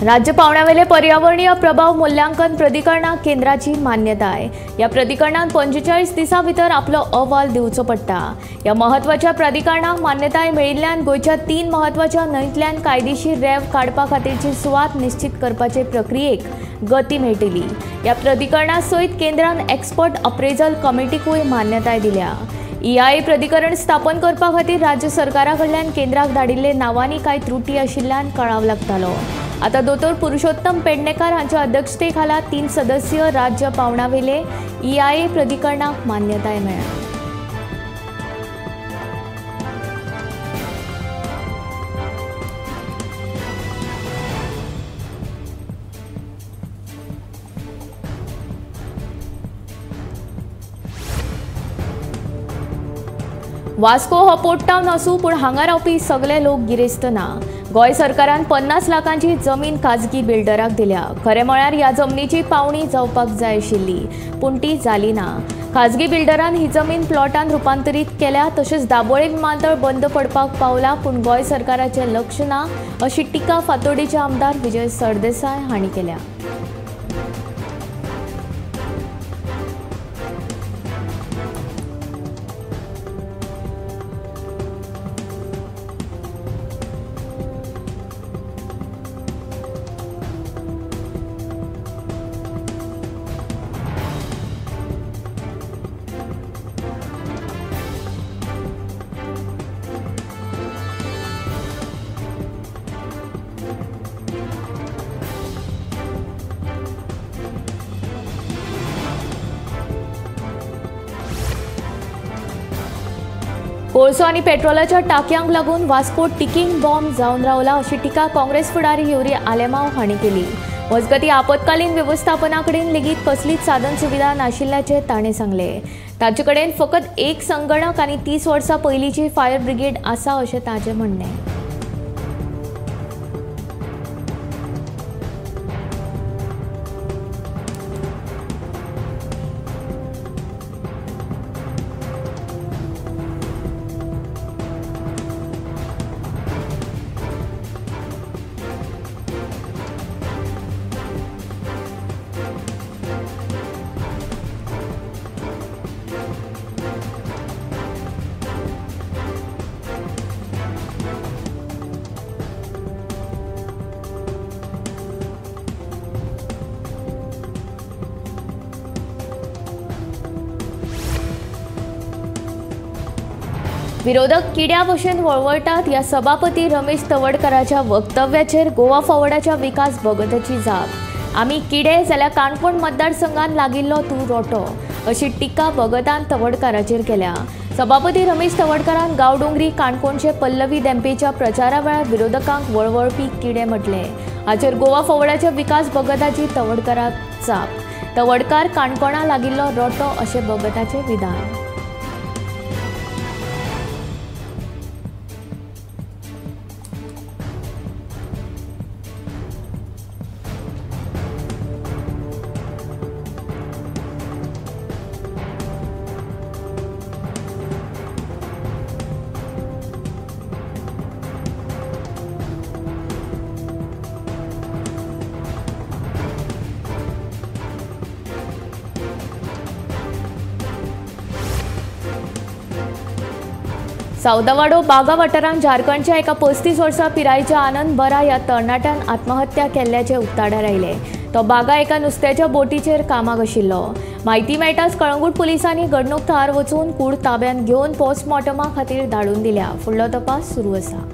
राज्य पावण्यावेले पर्यावरणीय प्रभाव मूल्यांकन प्राधिकरणाक केंद्राची मान्यता आहे। या प्राधिकरणान 45 दिसां भितर आपलो अहवाल दिवचो पडटा। या महत्वाच्या प्राधिकरणाक मान्यताय मेळिल्ल्यान गोयच्या 3 महत्वाच्या न्हंयतल्यान कायदेशीर रेंव काडपा खातीरची सुवात निश्चित करपाचे प्रक्रियेक गती मेळटली। या प्राधिकरणा सयत केंद्रान एक्सपर्ट अप्रेजल कमिटीकूय मान्यताय दिल्या। EIA प्राधिकरण स्थापन करपा खातीर राज्य सरकारा कडल्यान केंद्राक धाडिल्ले नावांनी कांय त्रुटी आशिल्ल्यान कळाव लागतालो। आता दोतोर पुरुषोत्तम पेडणेकर हांच्या अध्यक्षतेखाला 3 सदस्यीय राज्य पावण्यावेले EIA प्राधिकरणाक मान्यताय मेळ्ळ्या। वास्को हो पोर्ट टावन आसूं पूण हांगा रावपी सगळे लोक गिरेस्त ना। गोय सरकारान 50 लाखांची जमीन खाजगी बिल्डराक दिल्या। खरें म्हळ्यार ह्या जमनीची पावणी जावपाक जाय आशिल्ली पूण ती जाली ना। खाजगी बिल्डरान ही जमीन प्लॉटान रुपांतरीत केल्या। तशेंच दाबोळे विमानतळ बंद पडपाक पावला पूण गोय सरकाराचें लक्ष ना अशी टिका फातोर्डेचे आमदार विजय सरदेसाय हांणी केल्या। कोळसो आणि पेट्रोलाच्या टाकयांक लागून वास्को टिकिंग बॉम्ब जावन रावला अशी टिका काँग्रेस फुडारी युरी आलेमाव हांणी केली। मजगती आपत्कालीन व्यवस्थापना कडेन लेगीत कसलीच साधन सुविधा नाशिल्ल्याचे ताणें सांगले। ताचे कडेन फकत एक संगणक आनी 30 वर्सां पयलींची फायर ब्रिगेड आसा अशें ताचें म्हणणें। विरोधक किड्या भशेन वळवळटात ह्या सभापती रमेश तवडकराच्या वक्तव्याचेर गोवा फॉवर्डाच्या विकास भगताची जाप। आमी किडे जाल्यार काणकोण मतदारसंघात लागिल्लो तूं रोटो अशी टिका भगतान तवडकराचेर केल्या। सभापती रमेश तवडकरान गांवडोंगरी काणकोणचे पल्लवी देंपेच्या प्रचारा वेळार विरोधकांक वळवळपी किडे म्हटले। हाचेर गोवा फॉवर्डाच्या विकास भगताची तवडकराक जाप। तवडकार काणकोणा लागिल्लो रोटो अशे भगताचे विधान। सावदावाडो बागा वाठारांत झारखंडच्या एका 35 वर्सां पिरायेच्या आनंद बरा ह्या तरणाट्यान आत्महत्या केल्ल्याचे उक्ताडार आयले। तो बागा एका नुस्त्याच्या बोटीचेर कामाक आशिल्लो। म्हायती मेळटाच कळंगूट पुलिसांनी घडणूक थळार वचून कूड ताब्यांत घेवन पोस्टमॉर्टमा खातीर धाडून दिल्या। फुडलो तपास सुरू आसा।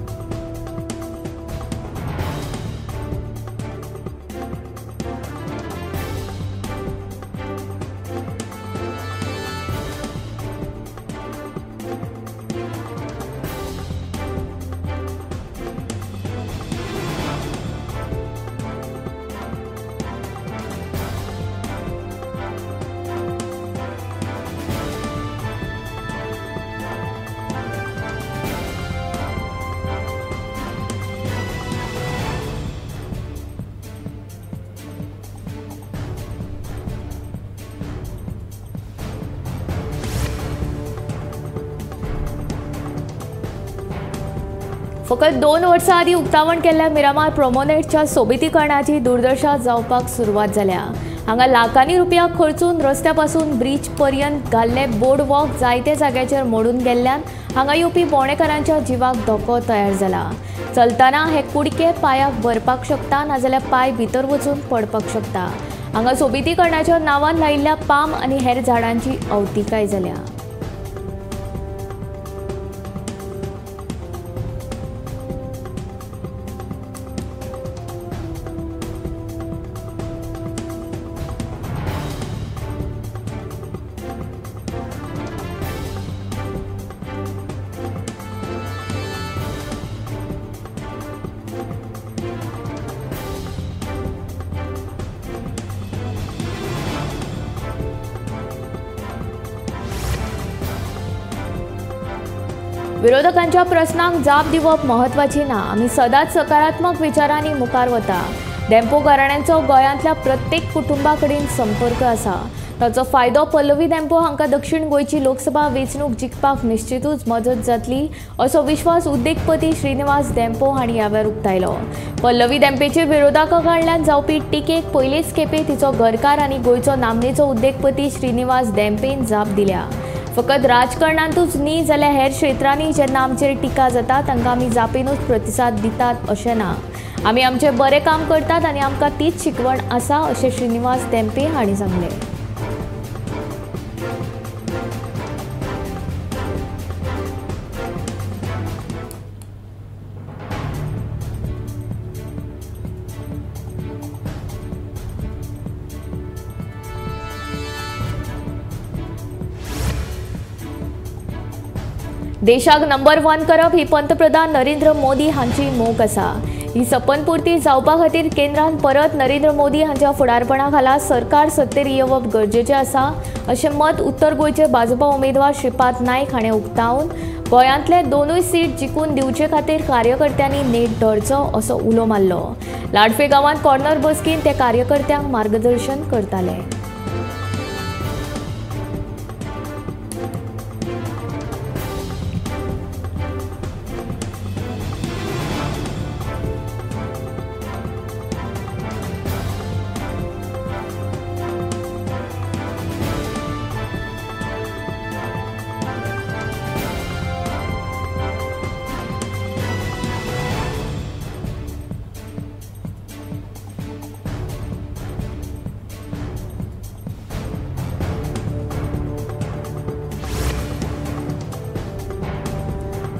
फकत 2 वर्सां आदीं उक्तावण केल्ल्या मिरामार प्रोमोनेटच्या सोबितीकरणाची दुर्दशा जावपाक सुरवात जाल्या। हांगा लाखांनी रुपया खर्चून रस्त्यापासून ब्रिज पर्यंत घाल्ले बोर्ड वॉक जायते जाग्याचेर मोडून गेल्ल्यान हांगा येवपी भोंवडेकारांच्या जिवाक धोको तयार जाला। चलतना हे कुडके पांयाक भरपाक शकता नाजाल्यार पांय भितर वचून पडपाक शकता। हांगा सोबितीकरणाच्या नांवान लायिल्ल्या पाम आनी हेर झाडांची अवतिकाय जाल्या। विरोधकांच्या प्रश्नांक जाप दिवप महत्वाची ना। आमी सदांच सकारात्मक विचारांनी मुखार वता। डेम्पो घराण्यांचो गोंयांतल्या प्रत्येक कुटुंबा कडेन संपर्क आसा। ताचो फायदो पल्लवी डेम्पो हांकां दक्षिण गोंयची लोकसभा वेंचणूक जिखपाक निश्चितूच मजत जातली असो विश्वास उद्देगपती श्रीनिवास डेम्पो हांणी ह्या वेळार उक्तायलो। पल्लवी डेम्पेचेर विरोधकां कडल्यान जावपी टिकेक पयलेच खेपे तिचो घरकार आनी गोंयचो नामनेचो उद्देगपती श्रीनिवास डेम्पेन जाप दिल्या। फकत राजकारणांतूच न्ही जाल्यार हेर क्षेत्रांनी जेन्ना आमचेर टिका जाता तांकां आमी जापेनूच प्रतिसाद दितात अशें ना। आमी आमचें बरें काम करतात आनी आमकां तीच शिकवण आसा अशें श्रीनिवास डेम्पे हांणी सांगलें। देशाक नंबर 1 करप ही पंतप्रधान नरेंद्र मोदी हांची मोख आसा। ही सपनपूर्ती जावपा खातीर केंद्रान परत नरेंद्र मोदी हांच्या फुडारपणा खाला सरकार सत्तेर येवप गरजेचें आसा अशें मत उत्तर गोंयचे भाजपा उमेदवार श्रीपाद नायक हाणें उक्तावन गोंयांतले 2 सीट जिखून दिवचे खातीर कार्यकर्त्यांनी नेट धरचो असो उलो मारलो। लाडफे गांवांत कॉर्नर बसकेन ते कार्यकर्त्यांक मार्गदर्शन करताले।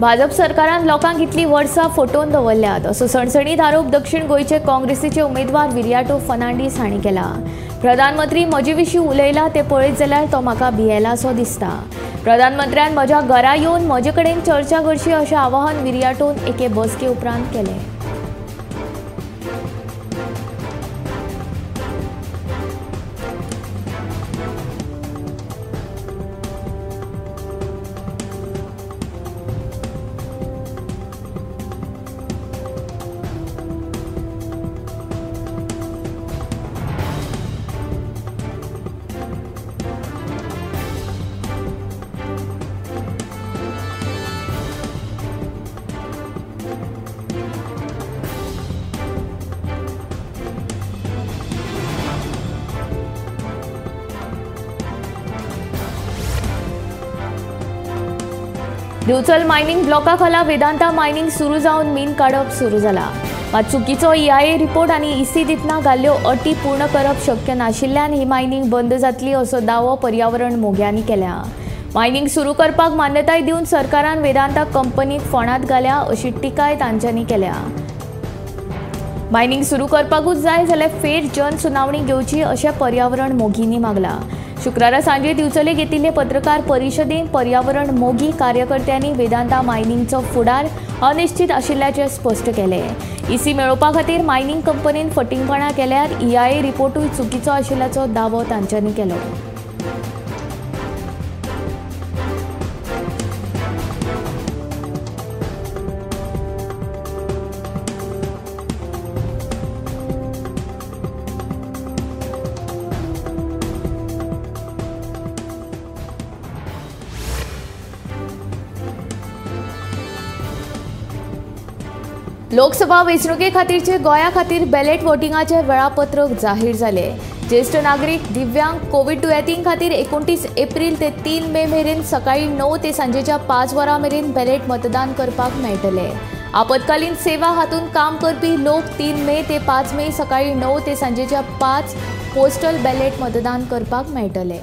भाजप सरकारान लोकांक इतली वर्सां फटोवन दवरल्यात असो सणसणीत आरोप दक्षिण गोंयचे काँग्रेसीचे उमेदवार विर्याटो फर्नांडीस हांणी केला। प्रधानमंत्री म्हजे विशीं उलयला ते पळयत जाल्यार तो म्हाका भियेलासो दिसता। प्रधानमंत्र्यान म्हज्या घरा येवन म्हजे कडेन चर्चा करची अशें आवाहन विर्याटोन एके बसके उपरांत केलें। दिवचल मायनिंग ब्लॉका खाला वेदांता मायनिंग सुरू जावन मीन काडप सुरू जाला। मात चुकीचो EIA रिपोर्ट आनी EC दितना घाल्ल्यो अटी पूर्ण करप शक्य नाशिल्ल्यान ही मायनिंग बंद जातली असो दावो पर्यावरण मोग्यांनी केल्या। मायनिंग सुरू करपाक मान्यताय दिवन सरकारान वेदांता कंपनीक फोंडांत घाल्या अशी टिकाय तांच्यांनी केल्या। मायनिंग सुरू करपाकूच जाय जाल्यार फेर जन सुनावणी घेवची अशें पर्यावरण मोगींनी मागला। शुक्रारा सांजे दिवचले घेतिल्ले पत्रकार परिशदेंत पर्यावरण मोगी कार्यकर्त्यांनी वेदांता मायनिंगचो फुडार अनिश्चित आशिल्ल्याचें स्पश्ट केलें। EC मेळोवपा खातीर मायनिंग कंपनीन फटिंगपणां केल्यार EIA रिपोर्टूय चुकीचो आशिल्ल्याचो दावो तांच्यांनी केलो। लोकसभा वेंचणुके खातीरचे गोंया खातीर बॅलेट वोटिंगाचे वेळापत्रक जाहीर जाले। ज्येष्ठ नागरिक, दिव्यांग, कोविड दुयेंतीं खातीर 29 एप्रिल ते 3 मे मेरेन सकाळी 9 ते सांजेच्या 5 वरां मेरेन बॅलेट मतदान करपाक मेळटले। आपतकालीन सेवा हातून काम करपी लोक 3 मे ते 5 मे सकाळी 9 ते सांजेच्या 5 पोस्टल बॅलेट मतदान करपाक मेळटले।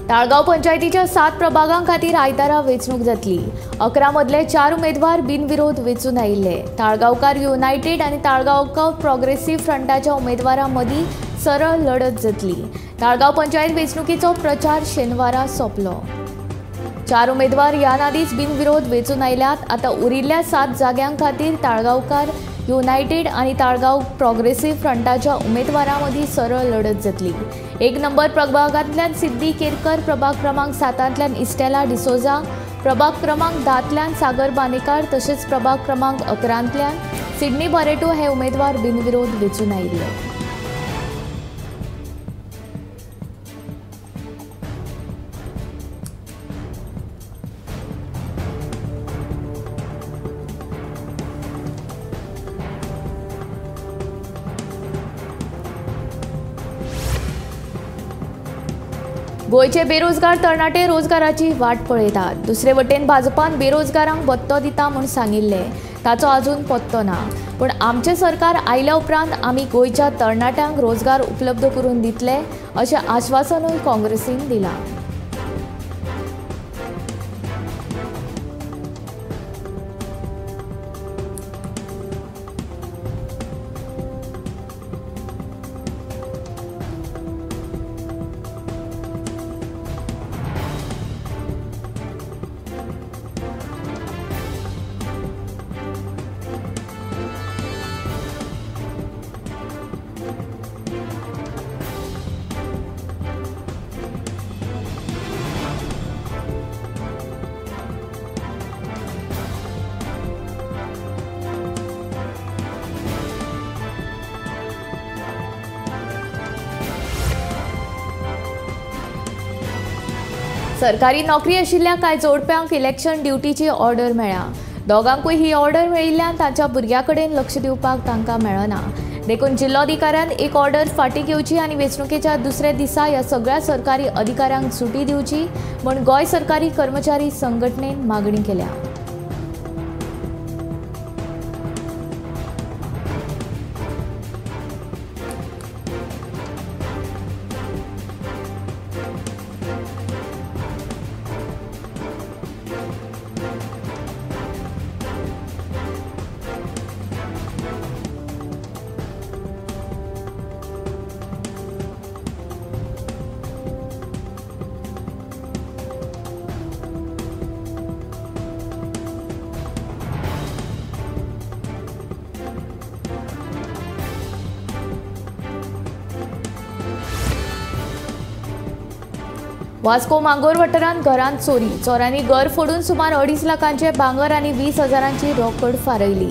ताळगाव पंचायतीच्या 7 प्रभागां खातीर आयतारा वेंचणूक जातली। 11 मदले 4 उमेदवार बिनविरोध वेंचून आयिल्ले। ताळगांवकार युनायटेड आनी ताळगांवकर प्रोग्रेसिव्ह फ्रंटाच्या उमेदवारां मदीं सरळ लढत जातली। ताळगांव पंचायत वेंचणुकीचो प्रचार शेनवारा सोंपलो। 4 उमेदवार ह्या आदींच बिनविरोध वेंचून आयल्यात। आतां उरिल्ल्या 7 जाग्यां खातीर ताळगांवकार युनायटेड आनी ताळगांव प्रोग्रेसिव्ह फ्रंटाच्या उमेदवारां मदीं सरळ लढत जातली। 1 नंबर प्रभागांतल्यान सिद्धी केरकर, प्रभाग क्रमांक 7 इस्टेला डिसोजा, प्रभाग क्रमांक 10 सागर बानेकार तशेंच प्रभाग क्रमांक 11 सिडनी बरेटो हे उमेदवार बिनविरोध वेंचून आयिल्ले। गोयचे बेरोजगार तरणाटे रोजगाराची वाट पळयतात। दुसरे वटेन भाजपान बेरोजगारांक भत्तो दिता म्हूण सांगिल्ले, ताचो अजून पत्तो ना। पूण आमचे सरकार आयल्या उपरांत आमी गोयच्या तरणाट्यांक रोजगार उपलब्ध करून दितले अशें आश्वासनूय काँग्रेसीन दिलां। सरकारी नोकरी आशिल्ल्या कांय जोडप्यांक इलेक्शन ड्युटीची ऑर्डर मेळ्ळा। दोगांकूय ही ऑर्डर मेळिल्ल्यान तांच्या भुरग्यां कडेन लक्ष दिवपाक तांकां मेळना। देखून जिल्लोधिकाऱ्यान एक ऑर्डर फाटीं घेवची आनी वेंचणुकेच्या दुसऱ्या दिसा ह्या सगळ्या सरकारी अधिकाऱ्यांक सुटी दिवची म्हूण गोंय सरकारी कर्मचारी संघटनेन मागणी केल्या। वास्को मांगोर वाठारांत घरांत चोरी। चोरांनी घर फोडून सुमार 2.5 लाखांचे भांगर आनी 20 हजारांची रोकड फारयली।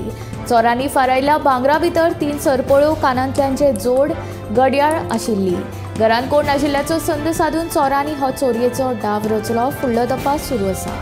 चोरांनी फारायल्ल्या भांगरा भितर 3 सरपळ्यो, कानांतल्यांचे जोड, घडयाळ आशिल्ली। घरांत कोण नाशिल्ल्याचो संद साधून चोरांनी हो चोरयेचो डाव रचलो। फुडलो तपास सुरू आसा।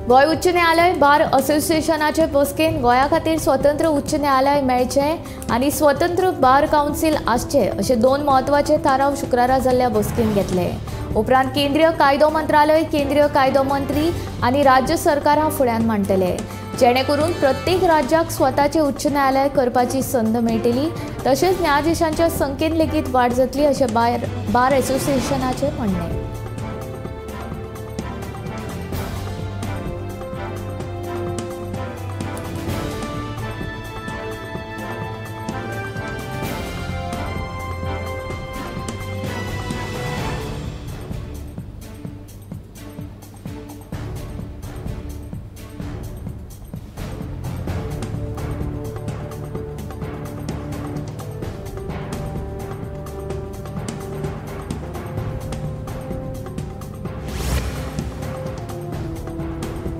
गोय उच्च न्यायालय बार असोसिएशनाचे बसकेन गोंया खातीर स्वतंत्र उच्च न्यायालय मेळचे आनी स्वतंत्र बार कावन्सील आसचे अशे दोन म्हत्वाचे थाराव शुक्रारा जाल्ल्या बसकेन घेतले. उपरांत केंद्रीय कायदो मंत्रालय, केंद्रीय कायदो मंत्री आनी राज्य सरकारां फुड्यान मांडटले, जेणे करून प्रत्येक राज्याक स्वताचे उच्च न्यायालय करपाची संद मेळटली. तशेंच न्यायाधीशांच्या संख्येन लेगीत वाड जातली अशें बार असोसिएशनाचे म्हणणे.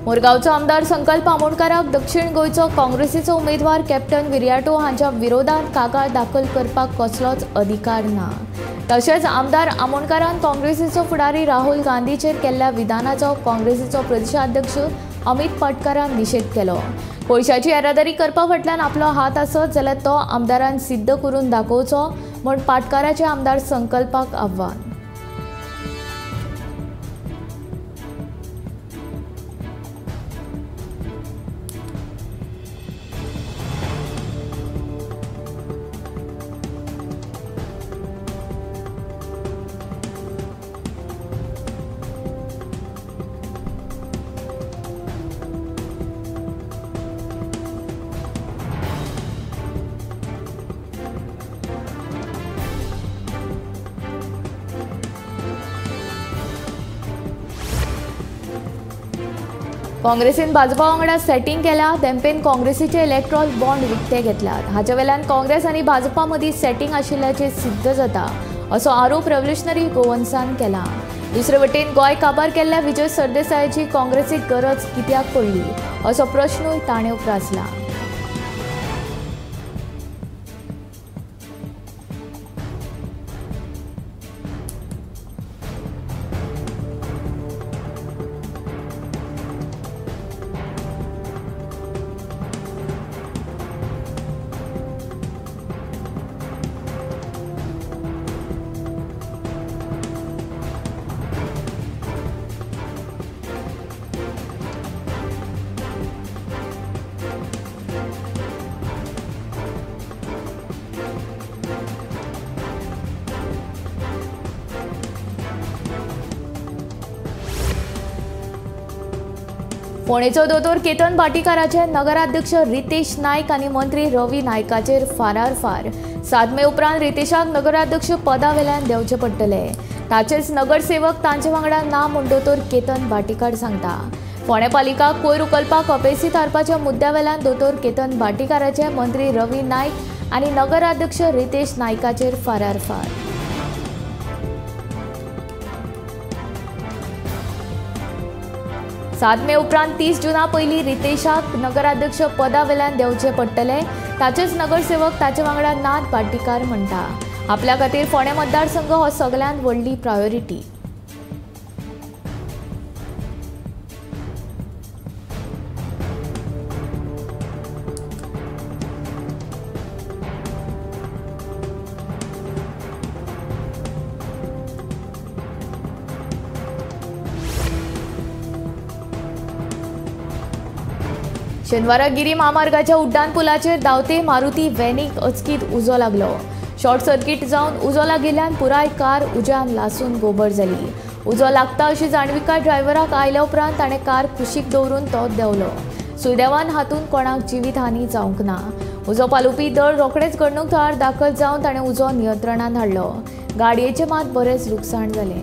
मोरगांवचो आमदार संकल्प आमोणकाराक दक्षिण गोंयचो काँग्रेसीचो उमेदवार कॅप्टन विर्याटो हांच्या विरोधात कागाळ दाखल करपाक कसलोच अधिकार ना. तशेंच आमदार आमोणकारान काँग्रेसीचो फुडारी राहुल गांधीचेर केल्ल्या विधानाचो काँग्रेसीचो प्रदेशाध्यक्ष अमित पाटकारान निशेध केलो. पयशांची येरादारी करपा फाटल्यान आपलो हात आसत जाल्यार तो आमदारान सिद्ध करून दाखोवचो म्हूण पाटकाराचे आमदार संकल्पाक आव्हान. काँग्रेसीन भाजपा वांगडा सेटिंग केल्या, तेंपेन काँग्रेसीचे इलेक्ट्रॉल बॉन्ड विकते घेतल्यात. हाचे वेल्यान काँग्रेस आनी भाजपा मदीं सेटिंग आशिल्ल्याचें सिद्ध जाता असो आरोप रेव्होल्युशनरी गोवन्सान केला. दुसरे वटेन गोंय काबार केल्ल्या विजय सरदेसायाची काँग्रेसीक गरज कित्याक पडली असो प्रश्नूय ताणें उपरासला. फोंडेचो दोतोर केतन भाटीकाराचे नगराध्यक्ष रितेश नायक आनी मंत्री रवी नायकाचेर फार 7 मे उपरांत रितेशाक नगराध्यक्ष पदा वेल्यान देंवचे पडटले. ताचेच नगरसेवक तांचे वांगडा ना म्हूण दोतोर केतन भाटीकार सांगता. फोंडे पालिका कोयर उखलपाक अपेसीत हारपाच्या मुद्द्या वेल्यान दोतोर केतन भाटीकाराचे मंत्री रवी नायक आनी नगराध्यक्ष रितेश नायकाचेर फार. 7 मे उपरांत 30 जूना पयलीं रितेशाक नगराध्यक्ष पदा वेल्यान देंवचे पडटले. ताचेच नगरसेवक ताचे वांगडा नाथ भाटीकार म्हणटा. आपल्या खातीर फोंडे मतदारसंघ हो सगळ्यांत व्हडली प्रायोरिटी. शेनवारा गिरी महामार्गाच्या उड्डाण पुलाचेर धांवते मारुती व्हॅनीक अचकीत उजो लागलो. शॉर्ट सर्किट जावन उजो लागिल्ल्यान पुराय कार उज्यान लासून गोबर जाली. उजो लागता अशी जाणविकाय ड्रायव्हराक आयल्या उपरांत ताणें कार कुशीक दवरून तो देंवलो. सुदैवान हातूंत कोणाक जिवीत हानी जावंक ना. उजो पालोवपी दळ रोखडेच घडणूक थळार दाखल जावन ताणें उजो नियंत्रणांत हाडलो. गाडयेचें मात बरेंच लुकसाण जालें.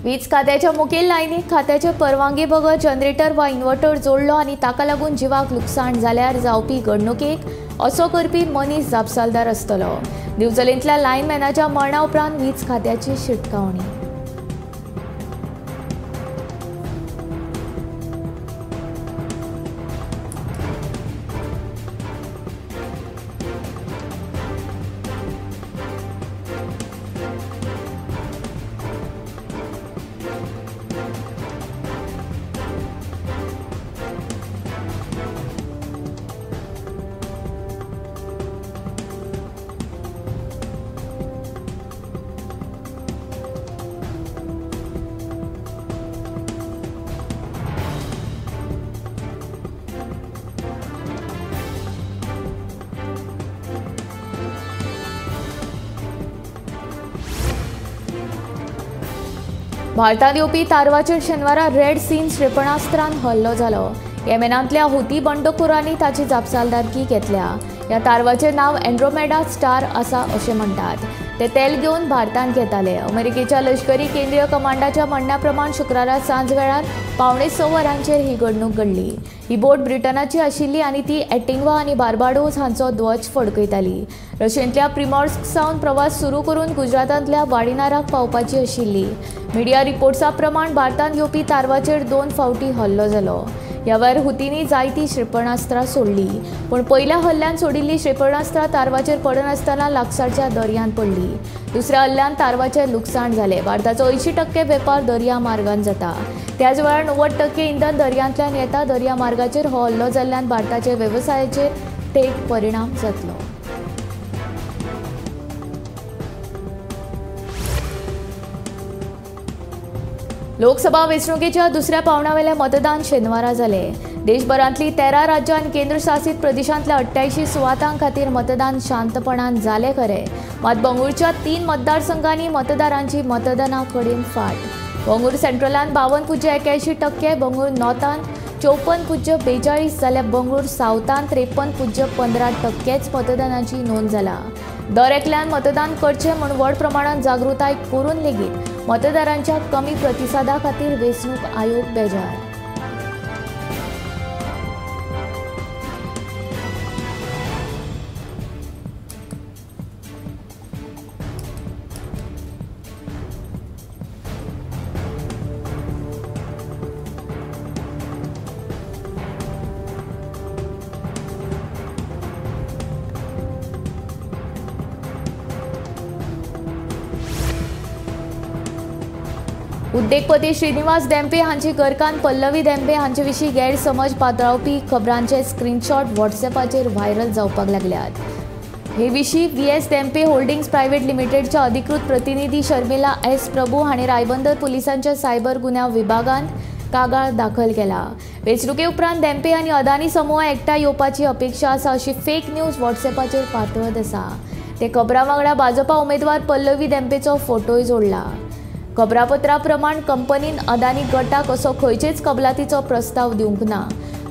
वीज खात्याच्या मुखेल लायनीक खात्याचे परवानगी बगर जनरेटर वा इन्व्हर्टर जोडलो आनी ताका लागून जिवाक लुकसाण जाल्यार जावपी घडणुकेक असो करपी मनीस जापसालदार आसतलो। दिवचलेंतल्या लायनमॅनाच्या मरणा उपरांत वीज खात्याची शिटकावणी। भारतात येवपी तारवाचेर शेनवारा रेड सीन क्षेपणास्त्रान हल्लो जालो। येमेनांतल्या हुती बंडखोरांनी ताची जापसालदारकी घेतल्या। ह्या तारवाचें नांव एंड्रोमेडा स्टार आसा अशें म्हणटात। ते तेल घेवन भारतांत घेताले। अमेरिकेच्या लष्करी केंद्रीय कमांडाच्या म्हणण्या प्रमाण शुक्रारा सांज वेळार 5:15 वरांचेर ही घडणूक घडली। ही बोट ब्रिटनाची आशिल्ली आनी ती एंटिग्वा आनी बार्बाडोस हांचो ध्वज फडकयताली। रशियेंतल्या प्रिमॉर्स्क सावन प्रवास सुरू करून गुजरातांतल्या वाडिनाराक पावपाची आशिल्ली। मिडिया रिपोर्ट्सा प्रमाण भारतांत येवपी तारवाचेर 2 फावटी हल्लो जालो। ह्या वेळार हुतींनी जायतीं क्षेपणास्त्रां सोडली, पूण पयल्या हल्ल्यान सोडिल्ली क्षेपणास्त्रां तारवाचेर पडनासतना लागसारच्या दर्यांत पडली। दुसऱ्या हल्ल्यान तारवाचें लुकसाण जालें। भारताचो 80% वेपार दर्या मार्गान जाता। त्याच वेळार 90% इंधन दर्यांतल्यान येता। दर्या मार्गाचेर हो हल्लो जाल्ल्यान भारताचे वेवसायाचेर थेट परिणाम जातलो। लोकसभा वेंचणुकेच्या दुसऱ्या पावंड्यावेलें मतदान शेनवारा जालें। देशभरांतली 13 राज्यां आनी केंद्रशासीत प्रदेशांतल्या 88 सुवातां खातीर मतदान शांतपणान जालें खरें, मात बंगळुरूच्या 3 मतदारसंघांनी मतदारांची मतदाना कडेन फाट। बंगळुरू सेंट्रलांत 52.81%, बंगळुरू नॉर्थांत 54.42% जाल्यार बंगळुरू सावथांत 53.15% मतदानाची नोंद जाला। दर एकल्यान मतदान करचें म्हूण व्हड प्रमाणांत जागृताय करून लेगीत मतदारांच्या कमी प्रतिसादा खातीर वेंचणूक आयोग बेजार। उद्देगपती श्रीनिवास धेंपे हांची घरकान्न पल्लवी धेंपे हांचे विशीं गैरसमज पातळावपी खबरांचे स्क्रीनशॉट व्हॉट्सॲपाचेर व्हायरल जावपाक लागल्यात। हे विशीं व्हीएस धेंपे होल्डिंग्स प्रायव्हेट लिमिटेडच्या अधिकृत प्रतिनिधी शर्मिला एस प्रभू हांणी रायबंदर पुलिसांच्या सायबर गुन्यांव विभागांत कागाळ दाखल केला। वेंचणुके उपरांत धेंपे आनी अदानी समूह एकठांय येवपाची अपेक्षा आसा अशी फेक न्यूज व्हॉट्सॲपाचेर पातळत आसा। ते खबरां वांगडा भाजपा उमेदवार पल्लवी धेंपेचो फोटोय जोडला। खबरापत्रा प्रमाण कंपनीन अदानी गटाक असो खंयचेच कबलातीचो प्रस्ताव दिवंक ना।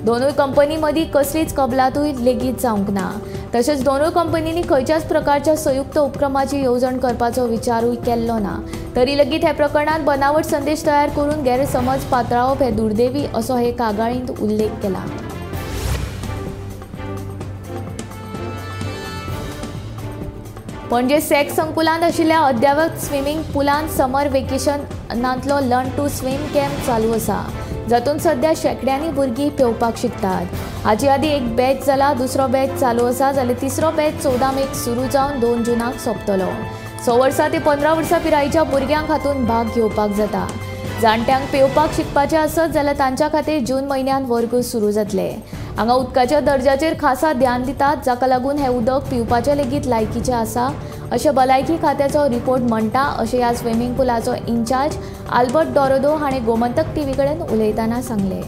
दोनूय कंपनी मदीं कसलीच कबलातूय लेगीत जावंक ना। तशेंच दोनूय कंपनींनी खंयच्याच प्रकारच्या संयुक्त उपक्रमाची येवजण करपाचो विचारूय केल्लो ना। तरी लेगीत हे प्रकरणात बनावट संदेश तयार करून गैरसमज पातळावप हे दुर्दैवी असो हे कागाळींत उल्लेख केला। पणजे सॅक संकुलांत आशिल्ल्या अद्यावत स्विमींग पुलांत समर वेकेशनांतलो लर्न टू स्विम कॅम्प चालू आसा, जातूंत सध्या शेकड्यांनी भुरगीं पेंवपाक शिकतात। हाचे आदीं एक बॅच जाला, दुसरो बॅच चालू आसा, जाल्यार तिसरो बॅच 14 मेक सुरू जावन 2 जूनाक सोंपतलो। 6 वर्सां ते 15 वर्सां पिरायेच्या भुरग्यांक हातूंत भाग घेवपाक जाता। जाणट्यांक पेंवपाक शिकपाचें आसत जाल्यार तांच्या खातीर जून म्हयन्यांत वर्ग सुरू जातले। हांगा उदकाच्या दर्ज्याचेर खासा ध्यान दितात, जाका लागून हें उदक पिवपाचे लेगीत लायकीचें आसा अशें भलायकी खात्याचो रिपोर्ट म्हणटा, अशें ह्या स्विमींग पुलाचो इन्चार्ज आल्बर्ट डॉरोदो हाणें गोमंतक टीव्ही कडेन उलयतना सांगलें।